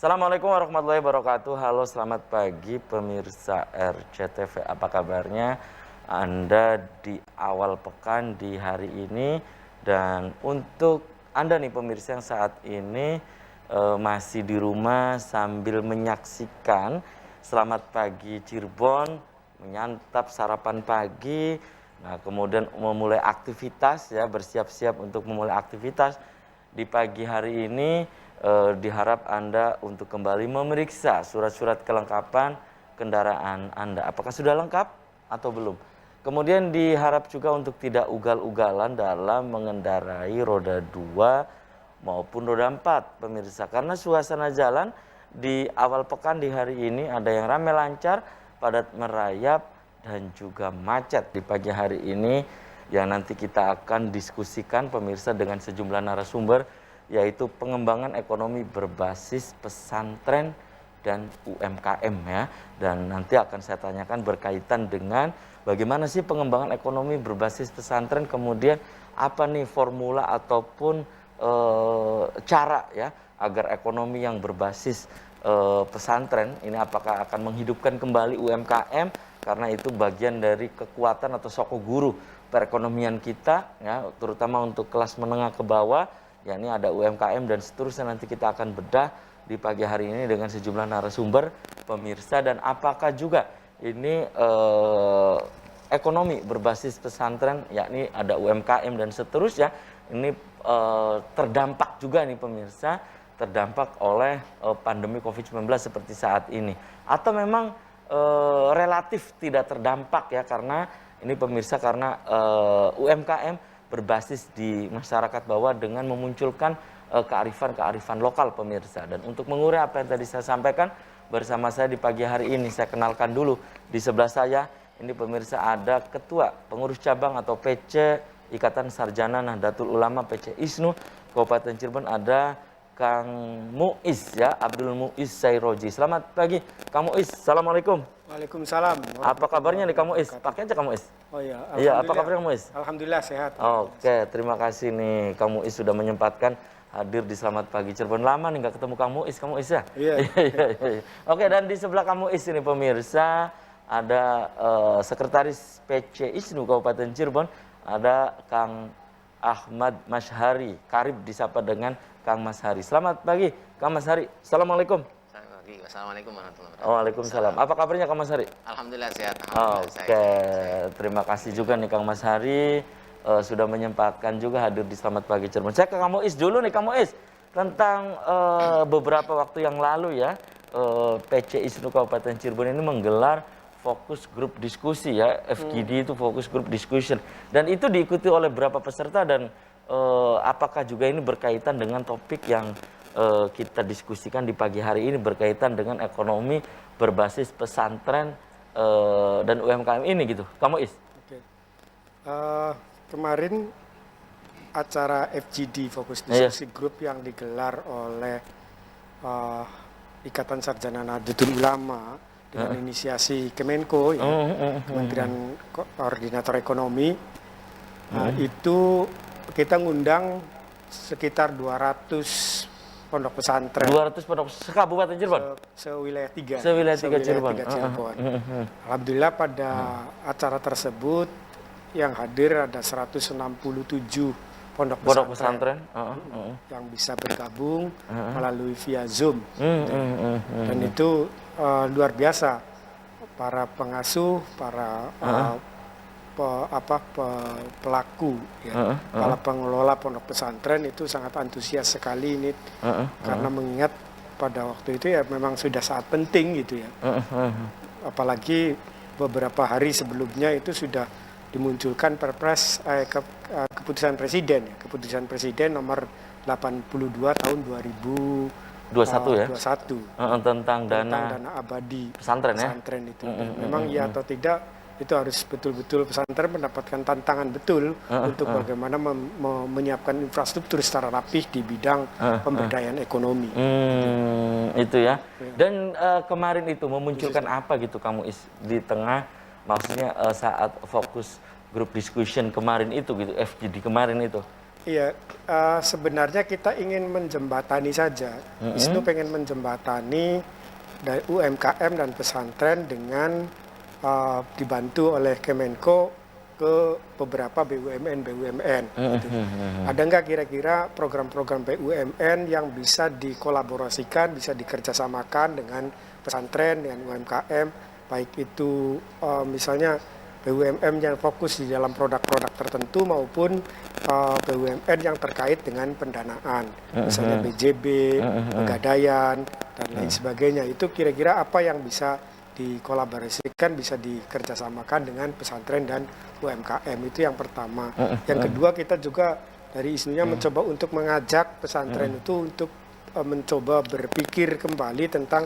Assalamualaikum warahmatullahi wabarakatuh. Halo, selamat pagi pemirsa RCTV. Apa kabarnya? Anda di awal pekan di hari ini. Dan untuk Anda nih pemirsa yang saat ini masih di rumah sambil menyaksikan Selamat Pagi Cirebon, menyantap sarapan pagi. Nah, kemudian memulai aktivitas ya, bersiap-siap untuk memulai aktivitas di pagi hari ini. Diharap Anda untuk kembali memeriksa surat-surat kelengkapan kendaraan Anda. Apakah sudah lengkap atau belum? Kemudian diharap juga untuk tidak ugal-ugalan dalam mengendarai roda 2 maupun roda 4, pemirsa. Karena suasana jalan di awal pekan di hari ini ada yang ramai lancar, padat merayap, dan juga macet di pagi hari ini yang nanti kita akan diskusikan pemirsa dengan sejumlah narasumber, yaitu pengembangan ekonomi berbasis pesantren dan UMKM ya. Dan nanti akan saya tanyakan berkaitan dengan bagaimana sih pengembangan ekonomi berbasis pesantren, kemudian apa nih formula ataupun cara ya agar ekonomi yang berbasis pesantren ini apakah akan menghidupkan kembali UMKM, karena itu bagian dari kekuatan atau soko guru perekonomian kita ya, terutama untuk kelas menengah ke bawah. Ya, ini ada UMKM dan seterusnya, nanti kita akan bedah di pagi hari ini dengan sejumlah narasumber pemirsa. Dan apakah juga ini ekonomi berbasis pesantren, yakni ada UMKM dan seterusnya, ini terdampak juga nih pemirsa, terdampak oleh pandemi COVID-19 seperti saat ini, atau memang relatif tidak terdampak ya, karena ini pemirsa, karena UMKM berbasis di masyarakat bawah dengan memunculkan kearifan-kearifan lokal pemirsa. Dan untuk mengurai apa yang tadi saya sampaikan bersama saya di pagi hari ini, saya kenalkan dulu di sebelah saya ini pemirsa ada Ketua Pengurus Cabang atau PC Ikatan Sarjana Nahdlatul Ulama PC ISNU Kabupaten Cirebon, ada Kang Muiz ya, Abdul Muiz Sairoji. Selamat pagi Kang Muiz. Assalamualaikum. Waalaikumsalam. Apa kabarnya nih Kang Muiz? Pakai aja Kang Muiz. Oh iya. Iya, apa kabarnya Kang Muiz? Alhamdulillah sehat. Oke, terima kasih nih Kang Muiz sudah menyempatkan hadir di Selamat Pagi Cirebon. Lama nih nggak ketemu Kang Muiz ya? Iya. Iya. Oke, dan di sebelah Kang Muiz ini pemirsa ada Sekretaris PC ISNU Kabupaten Cirebon, ada Kang Ahmad Mashari, karib disapa dengan Kang Mas Hari. Selamat pagi Kang Mas Hari. Assalamualaikum. Assalamualaikum warahmatullahi wabarakatuh. Waalaikumsalam. Apa kabarnya Kang Mas Hari? Alhamdulillah sehat. Oke, terima kasih juga nih Kang Mas Hari sudah menyempatkan juga hadir di Selamat Pagi Cirebon. Saya ke Kang Muiz dulu nih Kang Muiz, tentang beberapa waktu yang lalu ya, PC ISNU Kabupaten Cirebon ini menggelar fokus grup diskusi ya, FGD itu fokus grup discussion, dan itu diikuti oleh berapa peserta, dan apakah juga ini berkaitan dengan topik yang kita diskusikan di pagi hari ini berkaitan dengan ekonomi berbasis pesantren dan UMKM ini gitu, Kang Muiz? Oke. Kemarin acara FGD Fokus Diskusi Group yang digelar oleh Ikatan Sarjana Nahdlatul Ulama dengan inisiasi Kemenko, ya, Kementerian Koordinator Ekonomi, itu kita ngundang sekitar 200 pondok pesantren. 200 pondok se-Kabupaten Cirebon? Sewilayah 3. Sewilayah 3 Cirebon. Alhamdulillah pada acara tersebut yang hadir ada 167 pondok pesantren yang bisa bergabung melalui via Zoom. Dan itu luar biasa. Para pengasuh, para pelaku ya, para pengelola pondok pesantren itu sangat antusias sekali ini, karena mengingat pada waktu itu ya memang sudah saat penting gitu ya, apalagi beberapa hari sebelumnya itu sudah dimunculkan Perpres keputusan Presiden nomor 82 tahun 2021 tentang dana abadi pesantren itu. Memang ya atau tidak, itu harus betul-betul pesantren mendapatkan tantangan betul untuk bagaimana menyiapkan infrastruktur secara rapih di bidang pemberdayaan ekonomi. Itu ya. Dan kemarin itu memunculkan apa gitu kamu di tengah, maksudnya saat fokus grup discussion kemarin itu gitu, FGD kemarin itu? Iya, sebenarnya kita ingin menjembatani saja. ISNU pengen menjembatani dari UMKM dan pesantren dengan dibantu oleh Kemenko ke beberapa BUMN gitu. Ada nggak kira-kira program-program BUMN yang bisa dikolaborasikan, bisa dikerjasamakan dengan pesantren, dengan UMKM, baik itu misalnya BUMN yang fokus di dalam produk-produk tertentu maupun BUMN yang terkait dengan pendanaan, misalnya BJB, Pegadaian, dan lain sebagainya. Itu kira-kira apa yang bisa dikolaborasikan, bisa dikerjasamakan dengan pesantren dan UMKM. Itu yang pertama. Yang kedua, kita juga dari ISNU-nya mencoba untuk mengajak pesantren itu untuk mencoba berpikir kembali tentang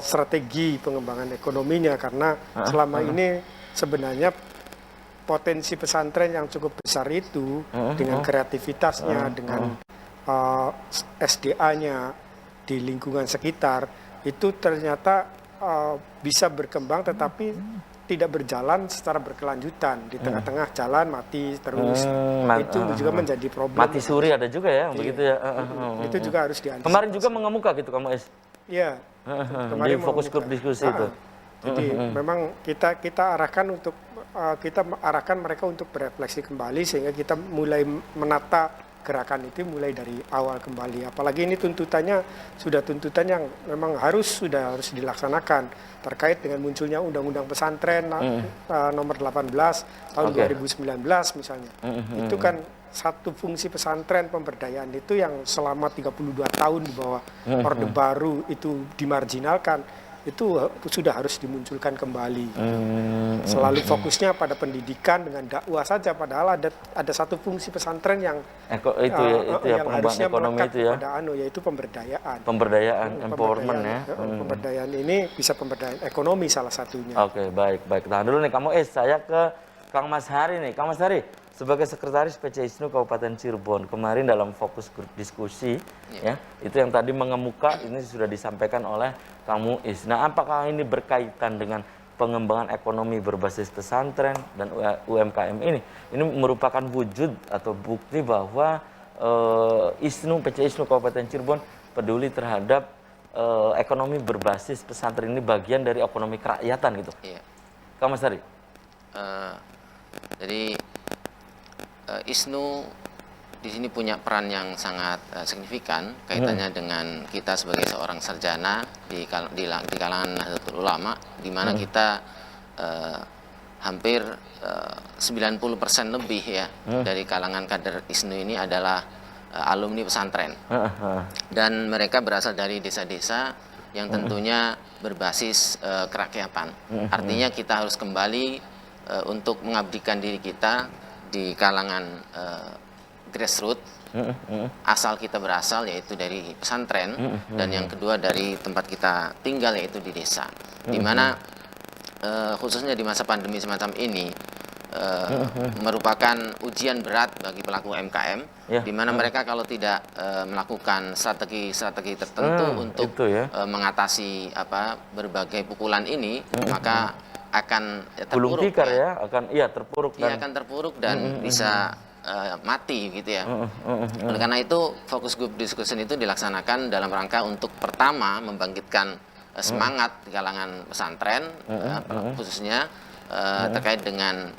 strategi pengembangan ekonominya, karena selama ini sebenarnya potensi pesantren yang cukup besar itu dengan kreativitasnya, dengan SDA-nya di lingkungan sekitar, itu ternyata bisa berkembang tetapi tidak berjalan secara berkelanjutan. Di tengah-tengah jalan mati terus. Itu juga menjadi problem. Mati suri ada juga ya, begitu ya. Itu juga harus diantisipasi. Kemarin juga mengemuka gitu kamu, Es? Iya. Di fokus grup diskusi itu. Jadi memang kita arahkan untuk kita arahkan mereka untuk berefleksi kembali, sehingga kita mulai menata gerakan itu mulai dari awal kembali. Apalagi ini tuntutannya sudah tuntutan yang memang harus dilaksanakan terkait dengan munculnya Undang-Undang Pesantren nomor 18 tahun 2019 misalnya. Itu kan satu fungsi pesantren pemberdayaan itu yang selama 32 tahun di bawah Orde Baru itu dimarginalkan. Itu sudah harus dimunculkan kembali. Selalu fokusnya pada pendidikan dengan dakwah saja, padahal ada satu fungsi pesantren yang yang harusnya melekat pada yaitu pemberdayaan. Empowerment ya. Pemberdayaan ini bisa pemberdayaan ekonomi salah satunya. Oke, baik. Tahan dulu nih kamu, saya ke Kang Mas Hari nih. Kang Mas Hari, sebagai Sekretaris PC ISNU Kabupaten Cirebon, kemarin dalam fokus grup diskusi, ya, itu yang tadi mengemuka, ini sudah disampaikan oleh Kang Muiz. Nah, apakah ini berkaitan dengan pengembangan ekonomi berbasis pesantren dan UMKM ini? Ini merupakan wujud atau bukti bahwa ISNU, PC ISNU Kabupaten Cirebon peduli terhadap ekonomi berbasis pesantren, ini bagian dari ekonomi kerakyatan gitu. Iya. Kang Mas Hari. Jadi ISNU di sini punya peran yang sangat signifikan kaitannya dengan kita sebagai seorang sarjana di kalangan Nahdlatul Ulama, di mana kita hampir 90% lebih ya dari kalangan kader ISNU ini adalah alumni pesantren. Dan mereka berasal dari desa-desa yang tentunya berbasis kerakyatan. Artinya kita harus kembali untuk mengabdikan diri kita di kalangan grassroots, asal kita berasal yaitu dari pesantren, dan yang kedua dari tempat kita tinggal yaitu di desa. Di mana khususnya di masa pandemi semacam ini merupakan ujian berat bagi pelaku UMKM, di mana mereka kalau tidak melakukan strategi tertentu untuk mengatasi berbagai pukulan ini, maka akan terpuruk, terpuruk dan bisa mati gitu ya. Oleh karena itu fokus group discussion itu dilaksanakan dalam rangka untuk pertama membangkitkan semangat di kalangan pesantren, khususnya terkait dengan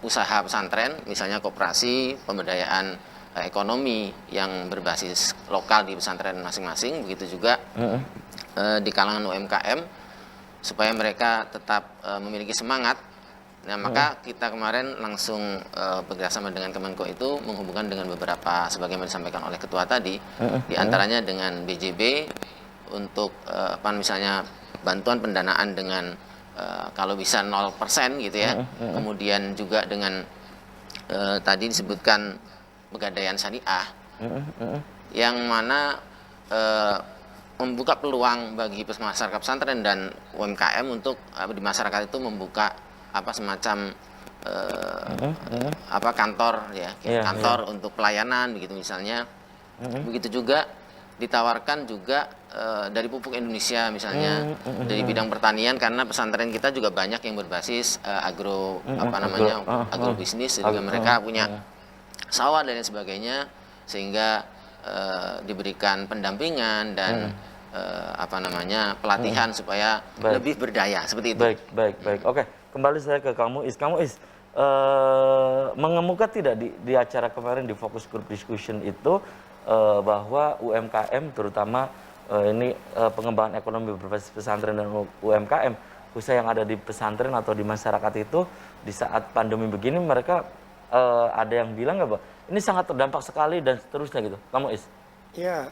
usaha pesantren, misalnya koperasi, pemberdayaan ekonomi yang berbasis lokal di pesantren masing-masing, begitu juga di kalangan UMKM, supaya mereka tetap memiliki semangat. Nah, maka kita kemarin langsung bekerjasama dengan Kemenko itu menghubungkan dengan beberapa, sebagaimana disampaikan oleh ketua tadi, diantaranya dengan BJB untuk misalnya bantuan pendanaan dengan kalau bisa 0% gitu ya. Kemudian juga dengan tadi disebutkan Pegadaian Syariah, yang mana membuka peluang bagi masyarakat pesantren dan UMKM untuk di masyarakat itu membuka semacam kantor ya, kantor untuk pelayanan begitu misalnya. Begitu juga ditawarkan juga dari pupuk Indonesia misalnya, dari bidang pertanian, karena pesantren kita juga banyak yang berbasis agrobisnis, juga mereka punya sawah dan lain sebagainya, sehingga diberikan pendampingan dan pelatihan supaya lebih berdaya seperti itu. Baik. Oke, kembali saya ke Kang Muiz. Kang Muiz, mengemuka tidak di acara kemarin di Focus Group Discussion itu bahwa UMKM terutama ini pengembangan ekonomi berbasis pesantren dan UMKM khususnya yang ada di pesantren atau di masyarakat itu di saat pandemi begini mereka ada yang bilang nggak, Pak? Ini sangat terdampak sekali dan seterusnya gitu, Kang Muiz? Ya,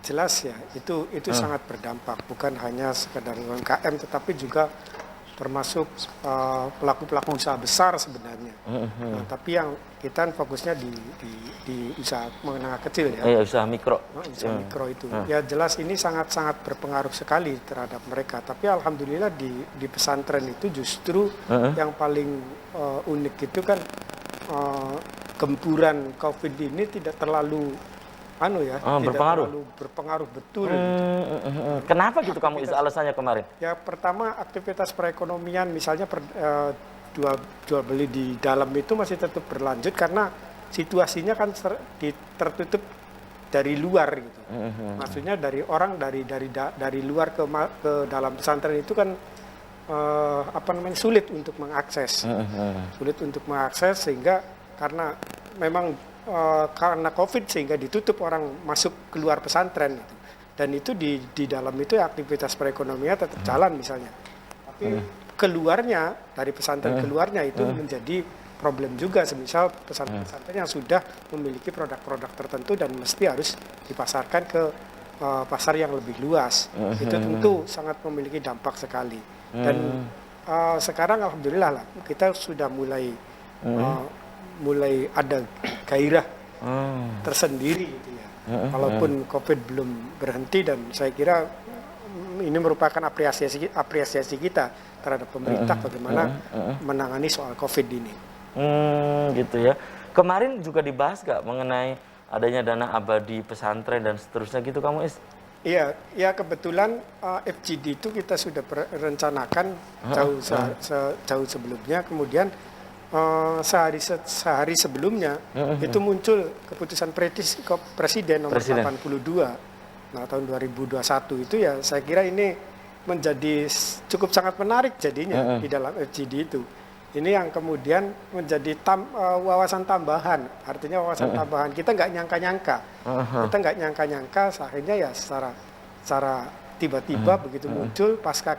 jelas ya, itu sangat berdampak, bukan hanya sekedar UMKM, tetapi juga termasuk pelaku-pelaku usaha besar sebenarnya. Nah, tapi yang kita fokusnya di usaha menengah kecil ya. Usaha mikro. Usaha mikro itu. Ya jelas ini sangat-sangat berpengaruh sekali terhadap mereka. Tapi alhamdulillah di pesantren itu justru yang paling unik itu kan gempuran COVID ini tidak terlalu berpengaruh betul. Kenapa gitu kamu alasannya kemarin? Ya pertama aktivitas perekonomian misalnya jual beli di dalam itu masih tetap berlanjut karena situasinya kan tertutup dari luar gitu. Maksudnya dari orang dari luar ke dalam pesantren itu kan sulit untuk mengakses. Sulit untuk mengakses sehingga karena memang karena COVID sehingga ditutup orang masuk keluar pesantren gitu. Dan itu di dalam itu aktivitas perekonomian tetap jalan misalnya. Tapi keluarnya dari pesantren keluarnya itu menjadi problem juga. Semisal pesantren yang sudah memiliki produk-produk tertentu dan mesti harus dipasarkan ke pasar yang lebih luas. Itu tentu sangat memiliki dampak sekali. Dan sekarang alhamdulillah lah kita sudah mulai ada gairah tersendiri gitu ya. Walaupun COVID belum berhenti dan saya kira ini merupakan apresiasi kita terhadap pemerintah bagaimana menangani soal COVID ini. Gitu ya. Kemarin juga dibahas gak mengenai adanya dana abadi pesantren dan seterusnya gitu kamu Is? Iya, ya kebetulan FGD itu kita sudah rencanakan jauh sebelumnya, kemudian sehari sebelumnya itu muncul keputusan Presiden nomor 82 tahun 2021 itu ya saya kira ini menjadi cukup sangat menarik jadinya di dalam FGD itu. Ini yang kemudian menjadi wawasan tambahan, artinya wawasan tambahan kita nggak nyangka-nyangka, akhirnya ya secara tiba-tiba begitu muncul pasca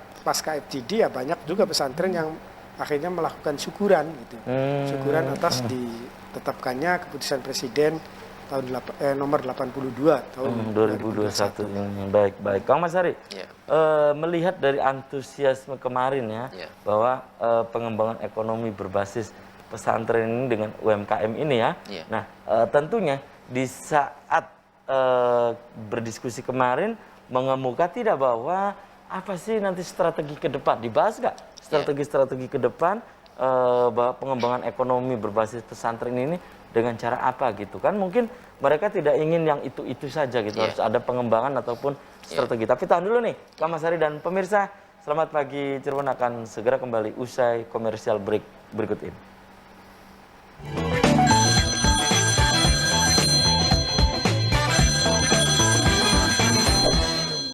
FGD ya banyak juga pesantren yang akhirnya melakukan syukuran gitu, syukuran atas ditetapkannya keputusan Presiden tahun nomor 82 tahun 2021. Baik. Kang Mas Hari, melihat dari antusiasme kemarin ya, bahwa pengembangan ekonomi berbasis pesantren ini dengan UMKM ini ya, nah tentunya di saat berdiskusi kemarin mengemuka tidak bahwa apa sih nanti strategi ke depan dibahas nggak? Strategi ke depan bahwa pengembangan ekonomi berbasis pesantren ini dengan cara apa gitu kan? Mungkin mereka tidak ingin yang itu saja gitu, harus ada pengembangan ataupun strategi. Tapi tahan dulu nih, Kang Mas Hari dan pemirsa, selamat pagi Cirebon akan segera kembali usai komersial break berikut ini.